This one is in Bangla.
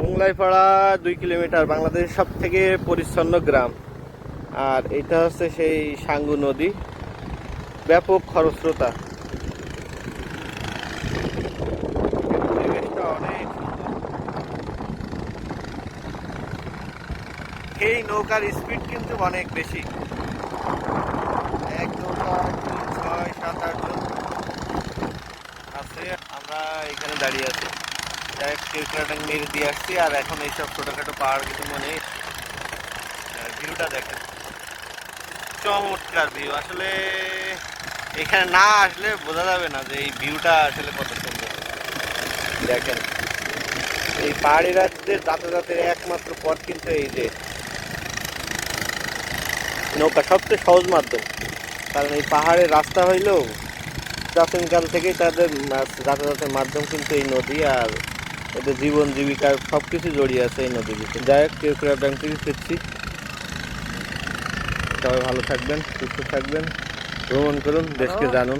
মোংলাইপাড়া 2 কিলোমিটার, বাংলাদেশের সব থেকে পরিচ্ছন্ন গ্রাম। আর এটা হচ্ছে সেই সাঙ্গু নদী, ব্যাপক খরস্রোতা। পরিবেশটা অনেক সুন্দর। এই নৌকার স্পিড কিন্তু অনেক বেশি, এক নৌকা 6, 7, 8 জন আছে। আমরা এখানে দাঁড়িয়ে আছি, কেওক্রাডাং মেরে দিয়ে আসছি। আর এখন এইসব ছোটখাটো পাহাড় কিছু মনে ভিউটা দেখেন, চমৎকার ভিউ। আসলে এখানে না আসলে বোঝা যাবে না যে এই ভিউটা আসলে কত সুন্দর। দেখেন, এই পাহাড়ি রাজ্যের যাতায়াতের একমাত্র পথ কিন্তু এই যে নৌকা, সবচেয়ে সহজ মাধ্যম। কারণ এই পাহাড়ের রাস্তা হইলেও প্রাচীনকাল থেকেই তাদের যাতায়াতের মাধ্যম কিন্তু এই নদী। আর এদের জীবন জীবিকার সবকিছু জড়িয়ে আছে এই নদীর ভিতরে। যাই হোক, কেওক্রাডাং থেকে ফিরছি। সবাই ভালো থাকবেন, সুস্থ থাকবেন, ভ্রমণ করুন, দেশকে জানুন।